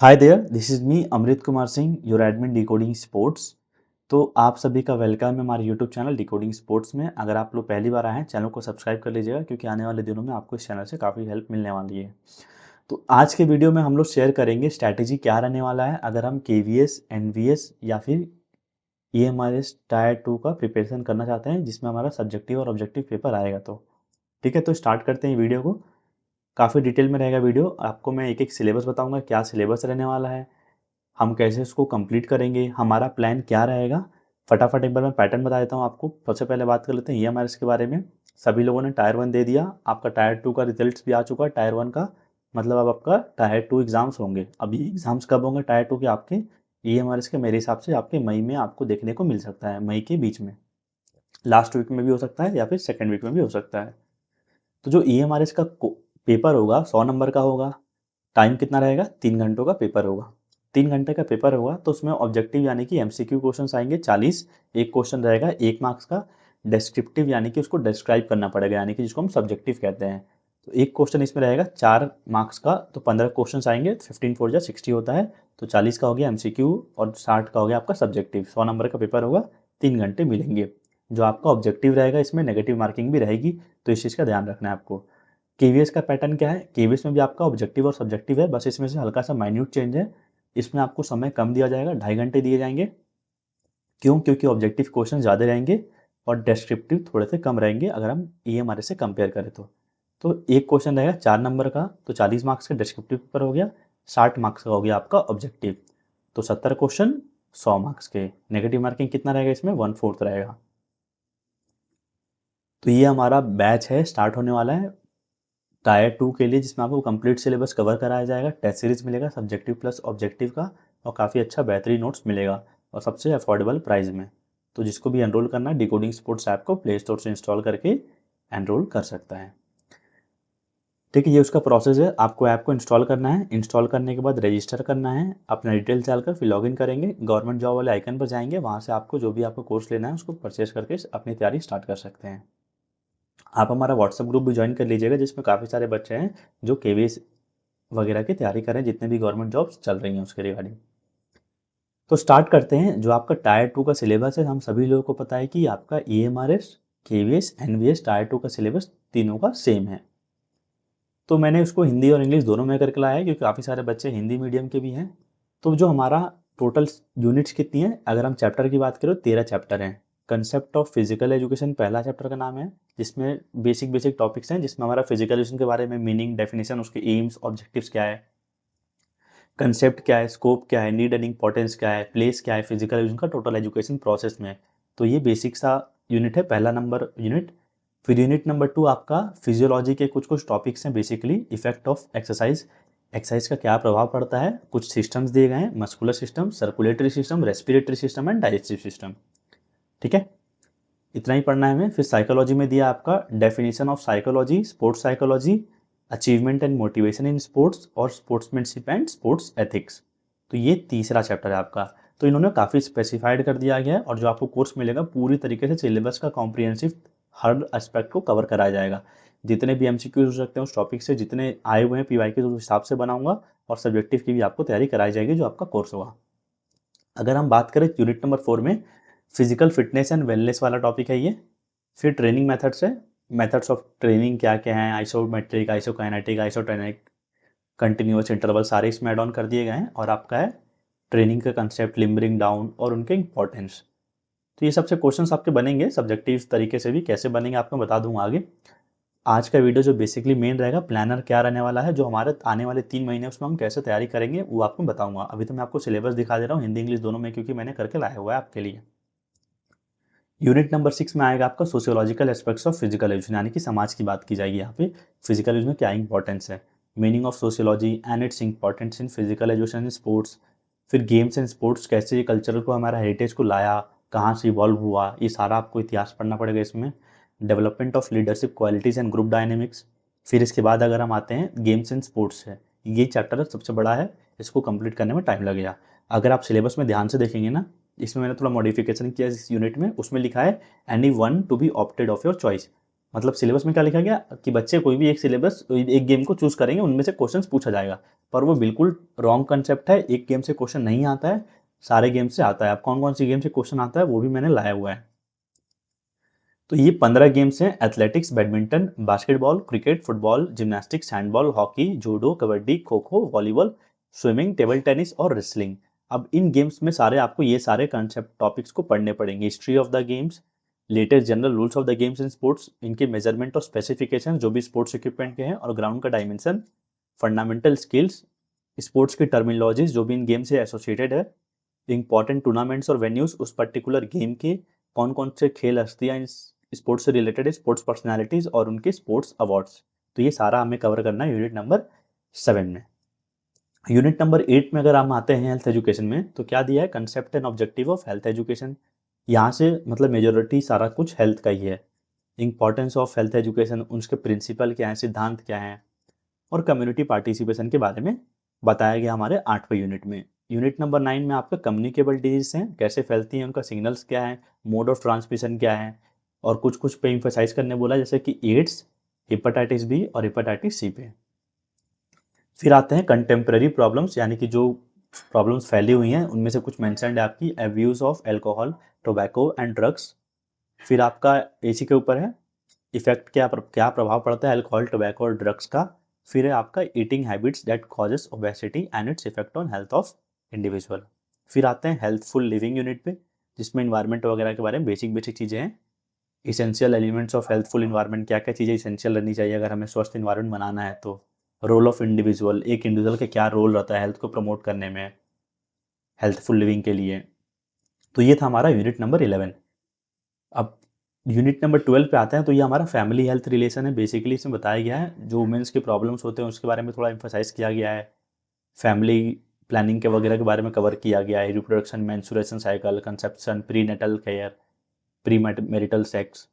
Hi there, this is me Amrit Kumar Singh, your admin decoding sports. तो आप सभी का वेलकम है हमारे यूट्यूब चैनल डिकोडिंग स्पोर्ट्स में। अगर आप लोग पहली बार आए हैं, चैनल को सब्सक्राइब कर लीजिएगा क्योंकि आने वाले दिनों में आपको इस चैनल से काफ़ी हेल्प मिलने वाली है। तो आज के वीडियो में हम लोग शेयर करेंगे स्ट्रैटेजी क्या रहने वाला है अगर हम केवीएस, एनवीएस या फिर ईएमआरएस टायर 2 का प्रिपरेशन करना चाहते हैं, जिसमें हमारा सब्जेक्टिव और ऑब्जेक्टिव पेपर आएगा। तो ठीक है, तो स्टार्ट करते हैं वीडियो को। काफ़ी डिटेल में रहेगा वीडियो। आपको मैं एक एक सिलेबस बताऊंगा, क्या सिलेबस रहने वाला है, हम कैसे उसको कंप्लीट करेंगे, हमारा प्लान क्या रहेगा। फटाफट एक बार मैं पैटर्न बता देता हूँ आपको। सबसे पहले बात कर लेते हैं ईएमआरएस के बारे में। सभी लोगों ने टायर 1 दे दिया, आपका टायर 2 का रिजल्ट्स भी आ चुका है। टायर 1 का मतलब अब आपका टायर 2 एग्जाम्स होंगे। अब ये एग्जाम्स कब होंगे टायर 2 के आपके? ईएमआरएस के मेरे हिसाब से आपके मई में आपको देखने को मिल सकता है, मई के बीच में, लास्ट वीक में भी हो सकता है या फिर सेकेंड वीक में भी हो सकता है। तो जो ईएमआरएस का पेपर होगा 100 नंबर का होगा। टाइम कितना रहेगा? 3 घंटों का पेपर होगा। 3 घंटे का पेपर होगा तो उसमें ऑब्जेक्टिव यानी कि एमसीक्यू क्वेश्चन आएंगे 40। एक क्वेश्चन रहेगा 1 मार्क्स का। डिस्क्रिप्टिव यानी कि उसको डिस्क्राइब करना पड़ेगा, यानी कि जिसको हम सब्जेक्टिव कहते हैं। तो एक क्वेश्चन इसमें रहेगा 4 मार्क्स का, तो 15 क्वेश्चन आएंगे। 15 4 जा 60 होता है, तो 40 का हो गया एमसीक्यू और 60 का हो गया आपका सब्जेक्टिव। 100 नंबर का पेपर होगा, 3 घंटे मिलेंगे। जो आपका ऑब्जेक्टिव रहेगा इसमें नेगेटिव मार्किंग भी रहेगी, तो इस चीज़ का ध्यान रखना है आपको। केवीएस का पैटर्न क्या है? केवीएस में भी आपका ऑब्जेक्टिव और सब्जेक्टिव है, बस इसमें से हल्का सा माइन्यूट चेंज है। इसमें आपको समय कम दिया जाएगा, 2.5 घंटे दिए जाएंगे। क्यों? क्योंकि ऑब्जेक्टिव क्वेश्चन ज़्यादा रहेंगे और डिस्क्रिप्टिव थोड़े से कम रहेंगे अगर हम ईएमआरएस से कंपेयर करें तो एक क्वेश्चन रहेगा 4 नंबर का, तो 40 मार्क्स का डिस्क्रिप्टिव पेपर हो गया। 60 मार्क्स का हो गया आपका ऑब्जेक्टिव। तो 70 क्वेश्चन, 100 मार्क्स के। नेगेटिव मार्किंग कितना रहेगा इसमें? 1/4 रहेगा। तो ये हमारा बैच है, स्टार्ट होने वाला है टायर 2 के लिए, जिसमें आपको कंप्लीट सिलेबस कवर कराया जाएगा। टेस्ट सीरीज मिलेगा सब्जेक्टिव प्लस ऑब्जेक्टिव का, और काफ़ी अच्छा बेहतरीन नोट्स मिलेगा और सबसे अफोर्डेबल प्राइस में। तो जिसको भी एनरोल करना है, डिकोडिंग स्पोर्ट्स ऐप को प्ले स्टोर से इंस्टॉल करके एनरोल कर सकता है। ठीक है, ये उसका प्रोसेस है। आपको ऐप को इंस्टॉल करना है, इंस्टॉल करने के बाद रजिस्टर करना है, अपना डिटेल्स डालकर फिर लॉगिन करेंगे, गवर्नमेंट जॉब वाले आइकन पर जाएंगे, वहाँ से आपको जो भी आपको कोर्स लेना है उसको परचेस करके अपनी तैयारी स्टार्ट कर सकते हैं। आप हमारा व्हाट्सएप ग्रुप भी ज्वाइन कर लीजिएगा, जिसमें काफ़ी सारे बच्चे हैं जो केवीएस वगैरह की तैयारी करें, जितने भी गवर्नमेंट जॉब्स चल रही हैं उसके रिगार्डिंग। तो स्टार्ट करते हैं। जो आपका टायर 2 का सिलेबस है, हम सभी लोगों को पता है कि आपका ईएमआरएस, केवीएस, एनवीएस, टायर 2 का सिलेबस तीनों का सेम है। तो मैंने उसको हिंदी और इंग्लिश दोनों में करके लाया है, क्योंकि काफ़ी सारे बच्चे हिंदी मीडियम के भी हैं। तो जो हमारा टोटल यूनिट्स कितनी है, अगर हम चैप्टर की बात करें तो 13 चैप्टर हैं। कंसेप्ट ऑफ फिजिकल एजुकेशन पहला चैप्टर का नाम है, जिसमें बेसिक बेसिक टॉपिक्स हैं, जिसमें हमारा फिजिकल एजुकेशन के बारे में मीनिंग, डेफिनेशन, उसके एम्स, ऑब्जेक्टिव्स क्या है, कंसेप्ट क्या है, स्कोप क्या है, नीड एंड इंपॉर्टेंस क्या है, प्लेस क्या है फिजिकल एजुकेशन का टोटल एजुकेशन प्रोसेस में। तो ये बेसिक सा यूनिट है, पहला नंबर यूनिट। फिर यूनिट नंबर 2 आपका फिजियोलॉजी के कुछ कुछ टॉपिक्स हैं, basically effect of exercise, exercise का क्या प्रभाव पड़ता है, कुछ सिस्टम्स दिए गए हैं, muscular system, circulatory system, respiratory system and digestive system. ठीक है, इतना ही पढ़ना है हमें। फिर साइकोलॉजी में दिया आपका definition of psychology, sports psychology, achievement and motivation in sports और स्पोर्ट्समैनशिप एंड स्पोर्ट्स एथिक्स। तो ये तीसरा चैप्टर है आपका। तो इन्होंने काफ़ी स्पेसिफाइड कर दिया गया है, और जो आपको कोर्स मिलेगा पूरी तरीके से सिलेबस का कॉम्प्रिहेंसिव हर एस्पेक्ट को कवर कराया जाएगा। जितने भी एमसीक्यूज हो सकते हैं उस टॉपिक से, जितने आए हुए हैं पीवाई के, उस हिसाब से बनाऊंगा, और सब्जेक्टिव की भी आपको तैयारी कराई जाएगी जो आपका कोर्स होगा। अगर हम बात करें यूनिट नंबर 4 में, फिजिकल फिटनेस एंड वेलनेस वाला टॉपिक है ये। फिर ट्रेनिंग मेथड्स है, मेथड्स ऑफ ट्रेनिंग क्या क्या हैं, isometric, isokinetic, isotonic, continuous, interval, सारे इसमें ऐड ऑन कर दिए गए हैं। और आपका है ट्रेनिंग का कंसेप्ट, लिम्बरिंग डाउन और उनके इंपॉर्टेंस। तो ये सबसे क्वेश्चंस आपके बनेंगे सब्जेक्टिव तरीके से भी, कैसे बनेंगे आपको बता दूंगा आगे। आज का वीडियो जो बेसिकली मेन रहेगा, प्लानर क्या रहने वाला है, जो हमारे आने वाले 3 महीने उसमें हम कैसे तैयारी करेंगे वो आपको बताऊंगा। अभी तो मैं आपको सिलेबस दिखा दे रहा हूँ हिंदी इंग्लिश दोनों में, क्योंकि मैंने करके लाया हुआ है आपके लिए। यूनिट नंबर 6 में आएगा आपका sociological aspects of physical education, यानी कि समाज की बात की जाएगी यहाँ पे। फिजिकल एजुकेशन में क्या इंपॉर्टेंस है, meaning of sociology and its importance in physical education in sports. फिर गेम्स एंड स्पोर्ट्स कैसे ये कल्चर को, हमारा हेरिटेज को लाया, कहाँ से इवॉल्व हुआ, ये सारा आपको इतिहास पढ़ना पड़ेगा इसमें। Development of leadership qualities and group dynamics. फिर इसके बाद अगर हम आते हैं गेम्स एंड स्पोर्ट्स है, ये चैप्टर सबसे बड़ा है, इसको कंप्लीट करने में टाइम लगेगा। अगर आप सिलेबस में ध्यान से देखेंगे ना, इसमें मैंने थोड़ा मॉडिफिकेशन किया इस यूनिट में, उसमें लिखा है any one to be opted of your choice. मतलब सिलेबस में क्या लिखा गया कि बच्चे कोई भी एक गेम को चूज करेंगे, उनमें से क्वेश्चंस पूछा जाएगा, पर वो बिल्कुल रॉन्ग कंसेप्ट है। एक गेम से क्वेश्चन नहीं आता है, सारे गेम से आता है। अब कौन कौन सी गेम से क्वेश्चन आता है वो भी मैंने लाया हुआ है। तो ये 15 गेम्स हैं: athletics, badminton, basketball, cricket, football, gymnastics, handball, hockey, judo, kabaddi, kho kho, volleyball, swimming, table tennis और रेसलिंग। अब इन गेम्स में सारे आपको ये सारे कंसेप्ट टॉपिक्स को पढ़ने पड़ेंगे। History of the games, latest general rules of the games in sports, इनके मेजरमेंट और स्पेसिफिकेशन जो भी स्पोर्ट्स इक्विपमेंट के हैं, और ग्राउंड का डायमेंशन, फंडामेंटल स्किल्स, स्पोर्ट्स की टर्मिनोलॉजीज जो भी इन गेम से एसोसिएटेड है, इंपॉर्टेंट टूर्नामेंट्स और वेन्यूज उस पर्टिकुलर गेम के, कौन कौन से खेल हस्तियां इस स्पोर्ट्स से रिलेटेड है, स्पोर्ट्स पर्सनालिटीज और उनके स्पोर्ट्स अवार्ड्स। तो ये सारा हमें कवर करना है यूनिट नंबर 7 में। यूनिट नंबर 8 में अगर हम आते हैं हेल्थ एजुकेशन में, तो क्या दिया है, concept and objective of health education. यहाँ से मतलब मेजोरिटी सारा कुछ हेल्थ का ही है। इंपॉर्टेंस ऑफ हेल्थ एजुकेशन, उसके प्रिंसिपल क्या है, सिद्धांत क्या है, और कम्युनिटी पार्टिसिपेशन के बारे में बताया गया हमारे 8वें यूनिट में। यूनिट नंबर 9 में आपका कम्युनिकेबल डिजीज हैं, कैसे फैलती हैं, उनका सिग्नल्स क्या है, मोड ऑफ ट्रांसमिशन क्या है, और कुछ कुछ पे इम्फेसाइज करने बोला, जैसे कि एड्स, हेपेटाइटिस बी और हेपेटाइटिस सी पे। फिर आते हैं कंटेम्प्रेरी प्रॉब्लम्स, यानी कि जो प्रॉब्लम्स फैली हुई हैं उनमें से कुछ मेंशन्ड है आपकी, abuse of alcohol, tobacco and drugs. फिर आपका इसी के ऊपर है इफेक्ट, क्या प्रभाव पड़ता है अल्कोहल, टोबैको और ड्रग्स का। फिर है आपका eating habits that causes obesity and its effect on health of individual. फिर आते हैं हेल्थफुल लिविंग यूनिट पे, जिसमें इन्वायरमेंट वगैरह के बारे में बेसिक बेसिक चीज़ें हैं। Essential elements of healthful environment, क्या क्या चीज़ें इसेंशियल रहनी चाहिए अगर हमें स्वस्थ इन्वायरमेंट बनाना है तो। रोल ऑफ इंडिविजुअल, एक इंडिविजुअल का क्या रोल रहता है हेल्थ को प्रमोट करने में, हेल्थफुल लिविंग के लिए। तो ये था हमारा यूनिट नंबर 11। अब यूनिट नंबर 12 पे आते हैं, तो ये हमारा फैमिली हेल्थ रिलेशन है। बेसिकली इसमें बताया गया है जो वुमेन्स के प्रॉब्लम्स होते हैं उसके बारे में थोड़ा एम्फोसाइज किया गया है। फैमिली प्लानिंग के वगैरह के बारे में कवर किया गया है, reproduction, menstruation cycle, conception, pre natal care, pre marital sex.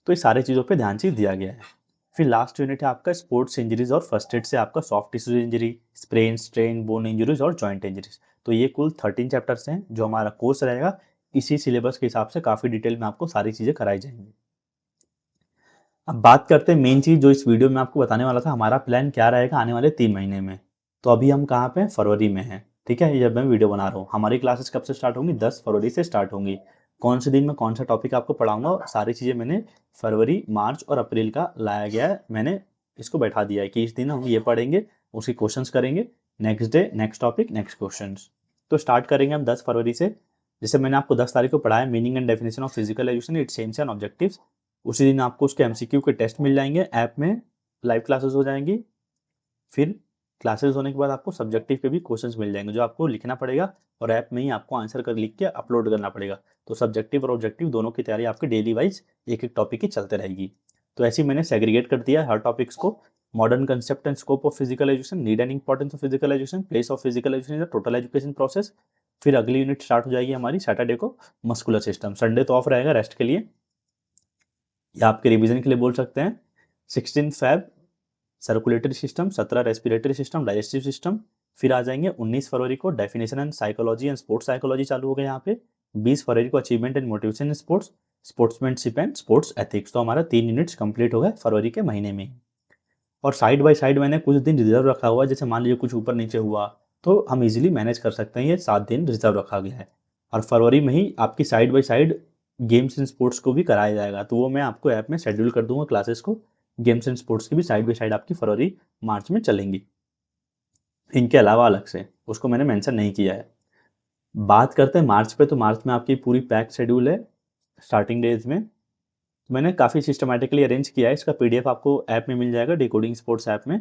तो ये सारी चीज़ों पे ध्यान से दिया गया है। फिर लास्ट यूनिट है आपका स्पोर्ट्स इंजरीज और फर्स्ट एड से आपका soft tissue injury, sprain, strain, bone injuries और जॉइंट इंजरीज। तो ये कुल 13 चैप्टर्स हैं जो हमारा कोर्स रहेगा। इसी सिलेबस के हिसाब से काफ़ी डिटेल में आपको सारी चीज़ें कराई जाएंगी। अब बात करते हैं मेन चीज़ जो इस वीडियो में आपको बताने वाला था, हमारा प्लान क्या रहेगा आने वाले 3 महीने में। तो अभी हम कहाँ पे हैं, फरवरी में हैं, ठीक है। ये जब मैं वीडियो बना रहा हूँ, हमारी क्लासेस कब से स्टार्ट होंगी, 10 फरवरी से स्टार्ट होंगी। कौन से दिन में कौन सा टॉपिक आपको पढ़ाऊंगा, सारी चीज़ें मैंने फरवरी, मार्च और अप्रैल का लाया गया है। मैंने इसको बैठा दिया है कि इस दिन हम ये पढ़ेंगे, उसके क्वेश्चंस करेंगे, next day next topic next questions. तो स्टार्ट करेंगे हम 10 फरवरी से। जैसे मैंने आपको 10 तारीख को पढ़ाया meaning and definition of physical education, it's AIIMS and objectives. उसी दिन आपको उसके एमसीक्यू के टेस्ट मिल जाएंगे, ऐप में लाइव क्लासेस हो जाएंगी। फिर क्लासेस होने के बाद आपको सब्जेक्टिव के भी क्वेश्चंस मिल जाएंगे जो आपको लिखना पड़ेगा, और ऐप में ही आपको आंसर कर लिख के अपलोड करना पड़ेगा। तो सब्जेक्टिव और ऑब्जेक्टिव दोनों की तैयारी आपकी डेली वाइज एक एक टॉपिक की चलते रहेगी। तो ऐसे ही मैंने सेग्रीगेट कर दिया हर टॉपिक्स को। Modern concept and scope of physical education, need and importance of physical education, place of physical education in the total education process. फिर अगली यूनिट स्टार्ट हो जाएगी हमारी सैटरडे को, मस्कुलर सिस्टम। संडे तो ऑफ रहेगा रेस्ट के लिए, या आपके रिवीजन के लिए बोल सकते हैं। 16 फैब circulatory system, 17 respiratory system, digestive system. फिर आ जाएंगे 19 फरवरी को definition and psychology and sports psychology चालू हो गया यहाँ पे। 20 फरवरी को achievement and motivation in sports, sportsmanship and sports ethics. तो हमारा 3 यूनिट्स कंप्लीट हो गए फरवरी के महीने में। और साइड बाय साइड मैंने कुछ दिन रिजर्व रखा हुआ है, जैसे मान लीजिए कुछ ऊपर नीचे हुआ तो हम इजीली मैनेज कर सकते हैं। ये 7 दिन रिजर्व रखा गया है, और फरवरी में ही आपकी side by side games and sports को भी कराया जाएगा। तो वो मैं आपको ऐप में शेड्यूल कर दूंगा क्लासेस को। गेम्स एंड स्पोर्ट्स की भी साइड बाय साइड आपकी फरवरी मार्च में चलेंगी, इनके अलावा अलग से उसको मैंने मेंशन नहीं किया है। बात करते हैं मार्च पे, तो मार्च में आपकी पूरी पैक शेड्यूल है स्टार्टिंग डेज में। तो मैंने काफ़ी सिस्टमेटिकली अरेंज किया है, इसका पीडीएफ आपको ऐप में मिल जाएगा, डिकोडिंग स्पोर्ट्स ऐप में,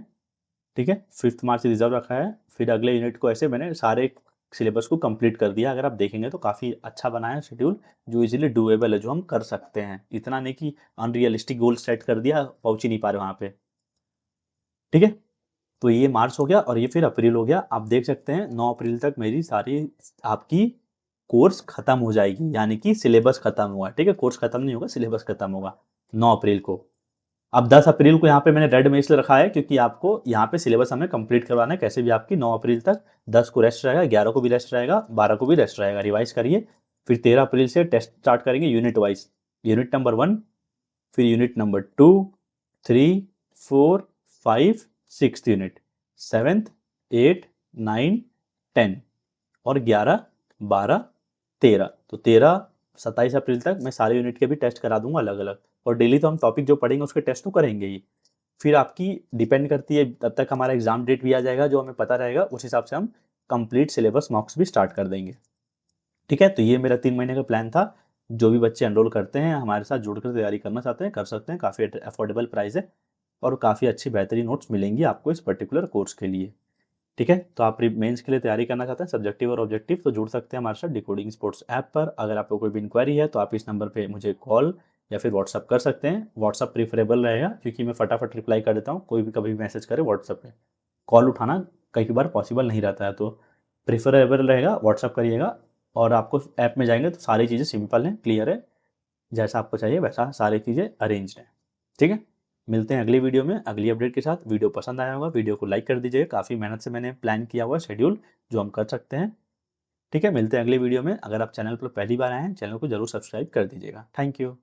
ठीक है। 5 मार्च रिजर्व रखा है। फिर अगले यूनिट को ऐसे मैंने सारे सिलेबस को कंप्लीट कर दिया। अगर आप देखेंगे तो काफ़ी अच्छा बना है शेड्यूल, जो इजीली डूएबल है, जो हम कर सकते हैं। इतना नहीं कि अनरियलिस्टिक गोल सेट कर दिया, पहुंच ही नहीं पा रहे वहाँ पे, ठीक है। तो ये मार्च हो गया, और ये फिर अप्रैल हो गया। आप देख सकते हैं 9 अप्रैल तक मेरी सारी आपकी कोर्स खत्म हो जाएगी, यानी कि सिलेबस खत्म हुआ, ठीक है। कोर्स खत्म नहीं होगा, सिलेबस खत्म होगा 9 अप्रैल को। अब 10 अप्रैल को यहाँ पे मैंने रेड में इसलिए रखा है क्योंकि आपको यहाँ पे सिलेबस हमें कंप्लीट करवाना है कैसे भी। आपकी 9 अप्रैल तक 10 को रेस्ट रहेगा, 11 को भी रेस्ट रहेगा, 12 को भी रेस्ट रहेगा, रिवाइज करिए। फिर 13 अप्रैल से टेस्ट स्टार्ट करेंगे यूनिट वाइज। यूनिट नंबर 1 फिर यूनिट नंबर 2, 3, 4, 5, 6 यूनिट, 7th, 8, 9, 10 और 11, 12, 13। तो 13, 27 अप्रैल तक मैं सारे यूनिट के भी टेस्ट करा दूंगा अलग अलग। और डेली तो हम टॉपिक जो पढ़ेंगे उसके टेस्ट तो करेंगे ही। फिर आपकी डिपेंड करती है, तब तक हमारा एग्जाम डेट भी आ जाएगा जो हमें पता रहेगा, उस हिसाब से हम कंप्लीट सिलेबस मॉक्स भी स्टार्ट कर देंगे। ठीक है, तो ये मेरा 3 महीने का प्लान था। जो भी बच्चे एनरोल करते हैं हमारे साथ जुड़कर तैयारी करना चाहते हैं कर सकते हैं, काफ़ी अफोर्डेबल प्राइस है और काफ़ी अच्छी बेहतरीन नोट्स मिलेंगी आपको इस पर्टिकुलर कोर्स के लिए। ठीक है, तो आप मेंस के लिए तैयारी करना चाहते हैं सब्जेक्टिव और ऑब्जेक्टिव, तो जुड़ सकते हैं हमारे साथ डिकोडिंग स्पोर्ट्स ऐप पर। अगर आपको कोई भी इंक्वायरी है तो आप इस नंबर पे मुझे कॉल या फिर व्हाट्सअप कर सकते हैं। व्हाट्सअप प्रीफरेबल रहेगा क्योंकि मैं फटाफट रिप्लाई कर देता हूँ, कोई भी कभी भी मैसेज करे व्हाट्सअप पे। कॉल उठाना कई बार पॉसिबल नहीं रहता है, तो प्रीफरेबल रहेगा व्हाट्सअप करिएगा। और आपको ऐप में जाएंगे तो सारी चीज़ें सिंपल हैं, क्लियर है, जैसा आपको चाहिए वैसा सारी चीज़ें अरेंज्ड हैं। ठीक है, मिलते हैं अगली वीडियो में अगली अपडेट के साथ। वीडियो पसंद आया होगा वीडियो को लाइक कर दीजिएगा, काफ़ी मेहनत से मैंने प्लान किया हुआ शेड्यूल जो हम कर सकते हैं। ठीक है, मिलते हैं अगली वीडियो में। अगर आप चैनल पर पहली बार आए हैं चैनल को जरूर सब्सक्राइब कर दीजिएगा। Thank you.